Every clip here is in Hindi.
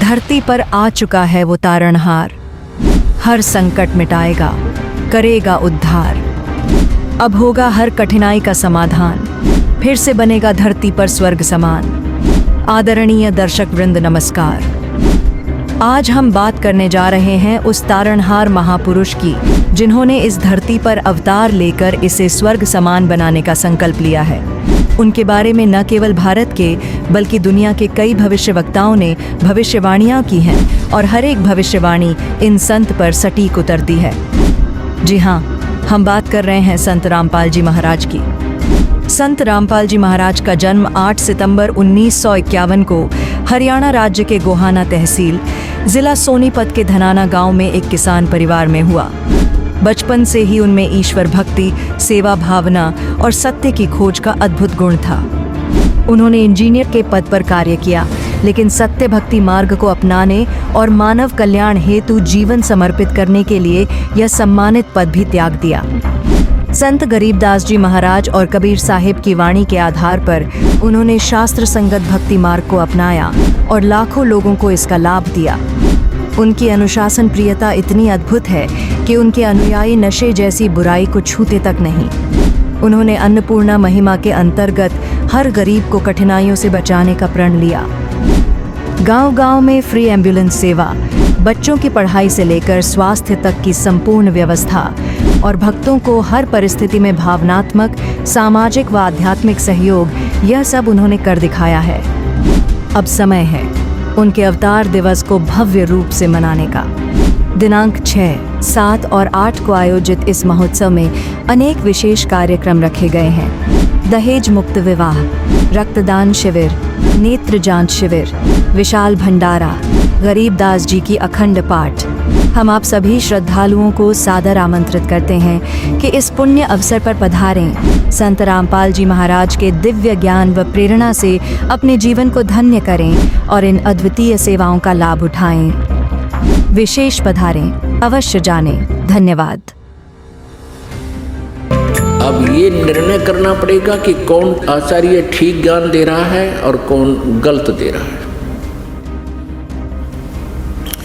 धरती पर आ चुका है वो तारणहार, हर संकट मिटाएगा, करेगा उद्धार। अब होगा हर कठिनाई का समाधान, फिर से बनेगा धरती पर स्वर्ग समान। आदरणीय दर्शक वृंद नमस्कार। आज हम बात करने जा रहे हैं उस तारणहार महापुरुष की, जिन्होंने इस धरती पर अवतार लेकर इसे स्वर्ग समान बनाने का संकल्प लिया है। उनके बारे में न केवल भारत के बल्कि दुनिया के कई भविष्यवक्ताओं ने भविष्यवाणियां की हैं और हर एक भविष्यवाणी इन संत पर सटीक उतरती है। जी हाँ, हम बात कर रहे हैं संत रामपाल जी महाराज की। संत रामपाल जी महाराज का जन्म 8 सितंबर 1951 को हरियाणा राज्य के गोहाना तहसील, जिला सोनीपत के धनाना गांव में एक किसान परिवार में हुआ। बचपन से ही उनमें ईश्वर भक्ति, सेवा भावना और सत्य की खोज का अद्भुत गुण था। उन्होंने इंजीनियर के पद पर कार्य किया, लेकिन सत्य भक्ति मार्ग को अपनाने और मानव कल्याण हेतु जीवन समर्पित करने के लिए यह सम्मानित पद भी त्याग दिया। संत गरीबदास जी महाराज और कबीर साहिब की वाणी के आधार पर उन्होंने शास्त्र संगत भक्ति मार्ग को अपनाया और लाखों लोगों को इसका लाभ दिया। उनकी अनुशासन प्रियता इतनी अद्भुत है कि उनके अनुयायी नशे जैसी बुराई को छूते तक नहीं। उन्होंने अन्नपूर्णा महिमा के अंतर्गत हर गरीब को कठिनाइयों से बचाने का प्रण लिया। गांव-गांव में फ्री एम्बुलेंस सेवा, बच्चों की पढ़ाई से लेकर स्वास्थ्य तक की संपूर्ण व्यवस्था और भक्तों को हर परिस्थिति में भावनात्मक, सामाजिक व आध्यात्मिक सहयोग, यह सब उन्होंने कर दिखाया है। अब समय है उनके अवतार दिवस को भव्य रूप से मनाने का। दिनांक 6, 7 और 8 को आयोजित इस महोत्सव में अनेक विशेष कार्यक्रम रखे गए हैं। दहेज मुक्त विवाह, रक्तदान शिविर, नेत्र जांच शिविर, विशाल भंडारा, गरीबदास जी की अखंड पाठ। हम आप सभी श्रद्धालुओं को सादर आमंत्रित करते हैं कि इस पुण्य अवसर पर पधारें। संत रामपाल जी महाराज के दिव्य ज्ञान व प्रेरणा से अपने जीवन को धन्य करें और इन अद्वितीय सेवाओं का लाभ उठाएं। विशेष पधारें, अवश्य जानें। धन्यवाद। अब ये निर्णय करना पड़ेगा कि कौन आचार्य ठीक ज्ञान दे रहा है और कौन गलत दे रहा है।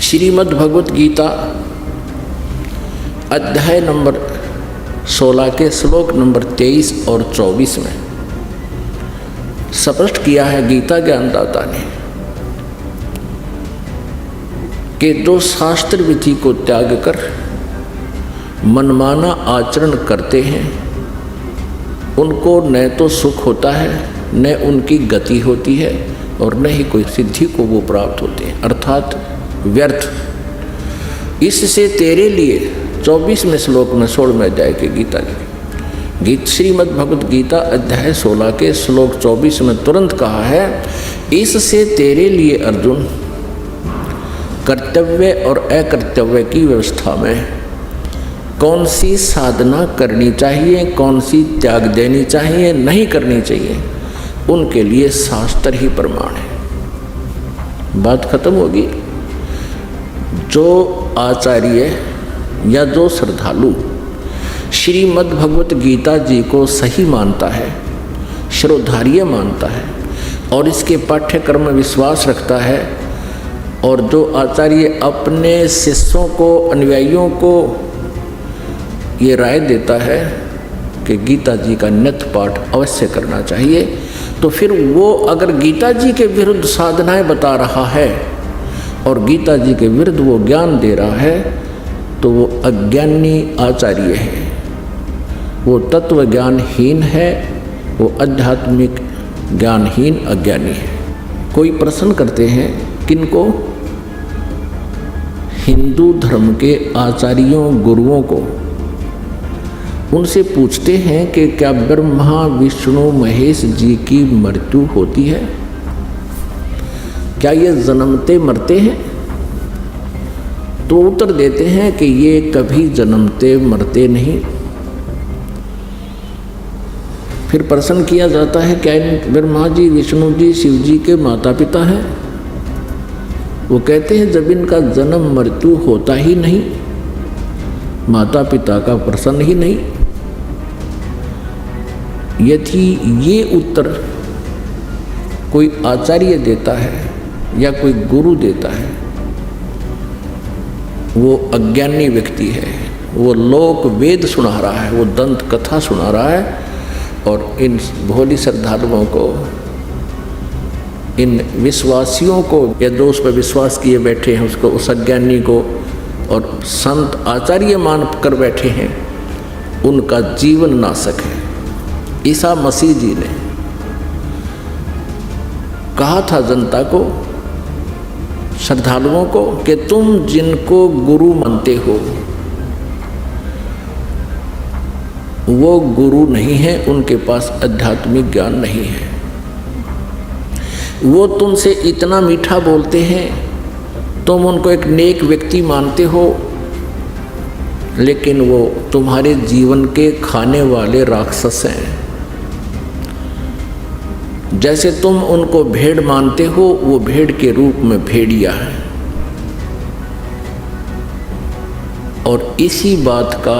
श्रीमद् भगवत गीता अध्याय नंबर 16 के श्लोक नंबर 23 और 24 में स्पष्ट किया है गीता ज्ञानदाता ने कि जो शास्त्र विधि को त्याग कर मनमाना आचरण करते हैं उनको न तो सुख होता है, न उनकी गति होती है और न ही कोई सिद्धि को वो प्राप्त होते हैं, अर्थात व्यर्थ। इससे तेरे लिए 24वें श्लोक में 16वें अध्याय के गीता श्रीमद् भगवत गीता अध्याय 16 के श्लोक 24 में तुरंत कहा है, इससे तेरे लिए अर्जुन कर्तव्य और अकर्तव्य की व्यवस्था में कौन सी साधना करनी चाहिए, कौन सी त्याग देनी चाहिए, नहीं करनी चाहिए, उनके लिए शास्त्र ही प्रमाण है। बात खत्म होगी। जो आचार्य या जो श्रद्धालु श्रीमद् भगवत गीता जी को सही मानता है, श्रोधार्य मानता है और इसके पाठ्यक्रम में विश्वास रखता है, और जो आचार्य अपने शिष्यों को, अनुयायियों को ये राय देता है कि गीता जी का नित्य पाठ अवश्य करना चाहिए, तो फिर वो अगर गीता जी के विरुद्ध साधनाएं बता रहा है और गीता जी के विरुद्ध वो ज्ञान दे रहा है तो वो अज्ञानी आचार्य है, वो तत्व ज्ञानहीन है, वो आध्यात्मिक ज्ञानहीन अज्ञानी है। कोई प्रश्न करते हैं किनको? हिंदू धर्म के आचार्यों, गुरुओं को। उनसे पूछते हैं कि क्या ब्रह्मा विष्णु महेश जी की मृत्यु होती है? क्या ये जन्मते मरते हैं? तो उत्तर देते हैं कि ये कभी जन्मते मरते नहीं। फिर प्रश्न किया जाता है क्या ब्रह्मा जी, विष्णु जी, शिव जी के माता पिता हैं? वो कहते हैं जब इनका जन्म मृत्यु होता ही नहीं, माता पिता का प्रश्न ही नहीं। यदि ये उत्तर कोई आचार्य देता है या कोई गुरु देता है, वो अज्ञानी व्यक्ति है। वो लोक वेद सुना रहा है, वो दंत कथा सुना रहा है, और इन भोली श्रद्धालुओं को, इन विश्वासियों को, या जो उस पर विश्वास किए बैठे हैं उसको, उस अज्ञानी को और संत आचार्य मान कर बैठे हैं, उनका जीवन नाशक है। ईसा मसीह जी ने कहा था जनता को, श्रद्धालुओं को, कि तुम जिनको गुरु मानते हो वो गुरु नहीं है, उनके पास आध्यात्मिक ज्ञान नहीं है। वो तुमसे इतना मीठा बोलते हैं, तुम उनको एक नेक व्यक्ति मानते हो, लेकिन वो तुम्हारे जीवन के खाने वाले राक्षस हैं। जैसे तुम उनको भेड़ मानते हो, वो भेड़ के रूप में भेड़िया है। और इसी बात का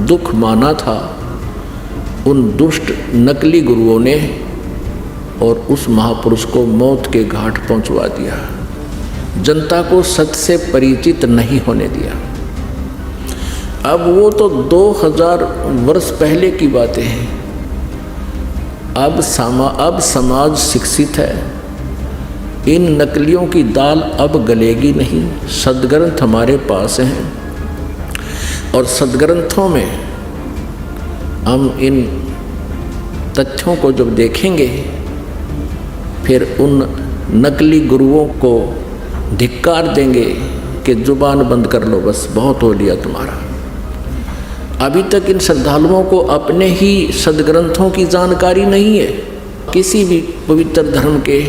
दुख माना था उन दुष्ट नकली गुरुओं ने, और उस महापुरुष को मौत के घाट पहुंचवा दिया। जनता को सत्य से परिचित नहीं होने दिया। अब वो तो 2000 वर्ष पहले की बातें हैं। अब समाज शिक्षित है। इन नकलियों की दाल अब गलेगी नहीं। सदग्रंथ हमारे पास हैं, और सदग्रंथों में हम इन तथ्यों को जब देखेंगे, फिर उन नकली गुरुओं को धिक्कार देंगे कि जुबान बंद कर लो, बस बहुत हो लिया तुम्हारा। अभी तक इन श्रद्धालुओं को अपने ही सदग्रंथों की जानकारी नहीं है। किसी भी पवित्र धर्म के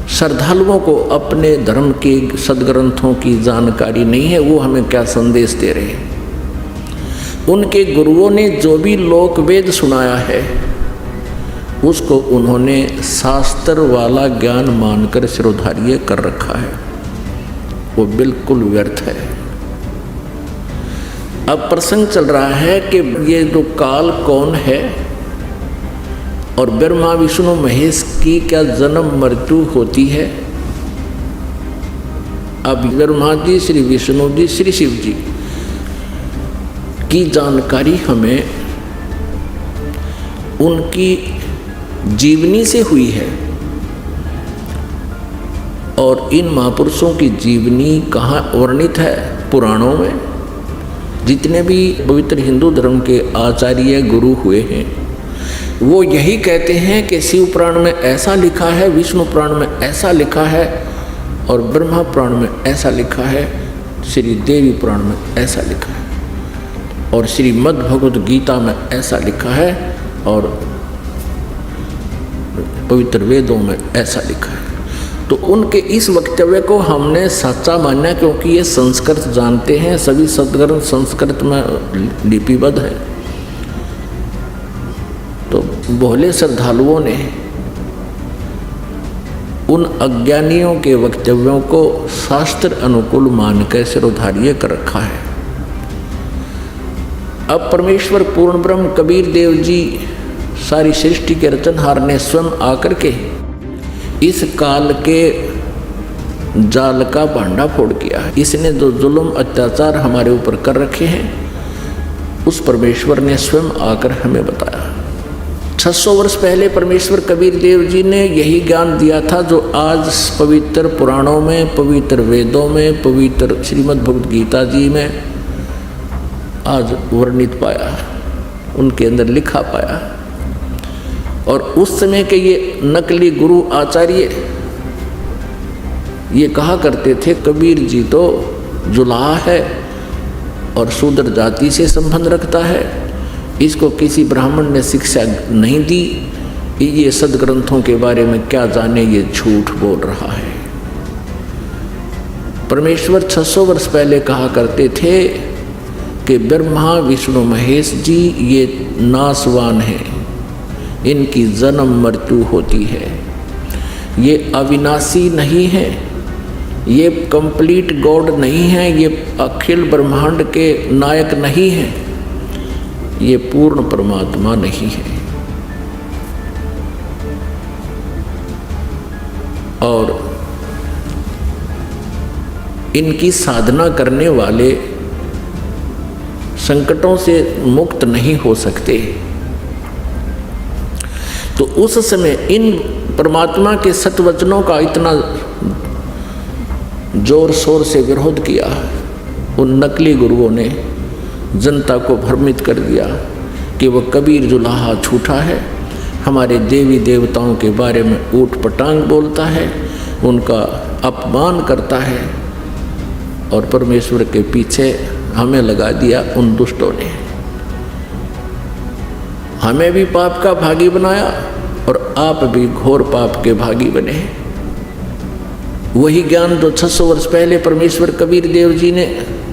श्रद्धालुओं को अपने धर्म के सदग्रंथों की जानकारी नहीं है। वो हमें क्या संदेश दे रहे हैं? उनके गुरुओं ने जो भी लोक वेद सुनाया है, उसको उन्होंने शास्त्र वाला ज्ञान मानकर सिरोधार्य कर रखा है। वो बिल्कुल व्यर्थ है। अब प्रसंग चल रहा है कि ये जो काल कौन है, और ब्रह्मा विष्णु महेश की क्या जन्म मृत्यु होती है। अब ब्रह्मा जी, श्री विष्णु जी, श्री शिव जी की जानकारी हमें उनकी जीवनी से हुई है, और इन महापुरुषों की जीवनी कहाँ वर्णित है? पुराणों में। जितने भी पवित्र हिंदू धर्म के आचार्य गुरु हुए हैं, वो यही कहते हैं कि शिव पुराण में ऐसा लिखा है, विष्णु पुराण में ऐसा लिखा है, और ब्रह्मा पुराण में ऐसा लिखा है, श्री देवी पुराण में ऐसा लिखा है, और श्रीमद् भगवद गीता में ऐसा लिखा है, और पवित्र वेदों में ऐसा लिखा है। तो उनके इस वक्तव्य को हमने सच्चा माना, क्योंकि ये संस्कृत जानते हैं। सभी सदग्रंथ संस्कृत में लिपिबद्ध है। तो भोले श्रद्धालुओं ने उन अज्ञानियों के वक्तव्यों को शास्त्र अनुकूल मानकर सिरोधार्य कर रखा है। अब परमेश्वर पूर्ण ब्रह्म कबीर देव जी, सारी सृष्टि के रचनहार ने स्वयं आकर के इस काल के जाल का भांडा फोड़ किया है। इसने जो जुल्म अत्याचार हमारे ऊपर कर रखे हैं, उस परमेश्वर ने स्वयं आकर हमें बताया। 600 वर्ष पहले परमेश्वर कबीर देव जी ने यही ज्ञान दिया था जो आज पवित्र पुराणों में, पवित्र वेदों में, पवित्र श्रीमद् भगवद गीता जी में आज वर्णित पाया, उनके अंदर लिखा पाया। और उस समय के ये नकली गुरु आचार्य ये कहा करते थे, कबीर जी तो जुलाहा है और शूद्र जाति से संबंध रखता है, इसको किसी ब्राह्मण ने शिक्षा नहीं दी, ये सदग्रंथों के बारे में क्या जाने, ये झूठ बोल रहा है। परमेश्वर 600 वर्ष पहले कहा करते थे कि ब्रह्मा विष्णु महेश जी ये नासवान हैं, इनकी जन्म मृत्यु होती है, ये अविनाशी नहीं है, ये कंप्लीट गॉड नहीं है, ये अखिल ब्रह्मांड के नायक नहीं है, ये पूर्ण परमात्मा नहीं है। और इनकी साधना करने वाले संकटों से मुक्त नहीं हो सकते। तो उस समय इन परमात्मा के सतवचनों का इतना जोर शोर से विरोध किया, उन नकली गुरुओं ने जनता को भ्रमित कर दिया कि वह कबीर जुलाहा झूठा है, हमारे देवी देवताओं के बारे में ऊट पटांग बोलता है, उनका अपमान करता है, और परमेश्वर के पीछे हमें लगा दिया उन दुष्टों ने। हमें भी पाप का भागी बनाया और आप भी घोर पाप के भागी बने। वही ज्ञान जो 600 वर्ष पहले परमेश्वर कबीर देव जी ने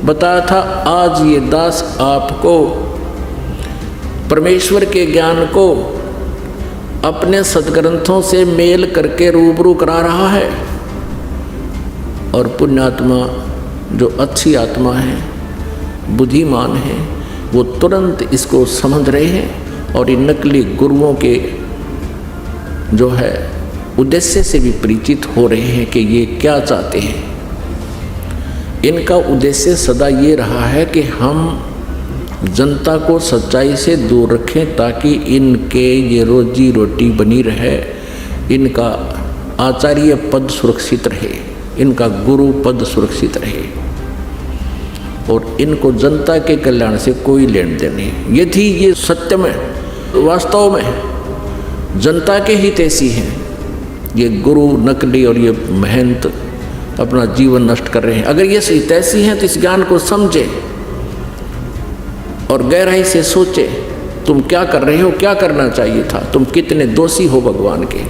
बताया था, आज ये दास आपको परमेश्वर के ज्ञान को अपने सदग्रंथों से मेल करके रूबरू करा रहा है। और पुण्यात्मा जो अच्छी आत्मा है, बुद्धिमान है, वो तुरंत इसको समझ रहे हैं और इन नकली गुरुओं के जो है उद्देश्य से भी परिचित हो रहे हैं कि ये क्या चाहते हैं। इनका उद्देश्य सदा ये रहा है कि हम जनता को सच्चाई से दूर रखें ताकि इनके ये रोजी रोटी बनी रहे, इनका आचार्य पद सुरक्षित रहे, इनका गुरु पद सुरक्षित रहे, और इनको जनता के कल्याण से कोई लेन देन नहीं। यदि ये सत्य में वास्तव में जनता के हित ऐसी हैं, ये गुरु नकली और ये महंत अपना जीवन नष्ट कर रहे हैं, अगर ये हित ऐसी हैं तो इस ज्ञान को समझे और गहराई से सोचे तुम क्या कर रहे हो, क्या करना चाहिए था, तुम कितने दोषी हो भगवान के,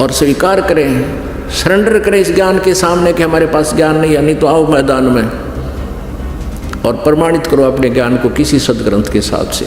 और स्वीकार करें, सरेंडर करें इस ज्ञान के सामने कि हमारे पास ज्ञान नहीं है, नहीं तो आओ मैदान में और प्रमाणित करो अपने ज्ञान को किसी सदग्रंथ के साथ से।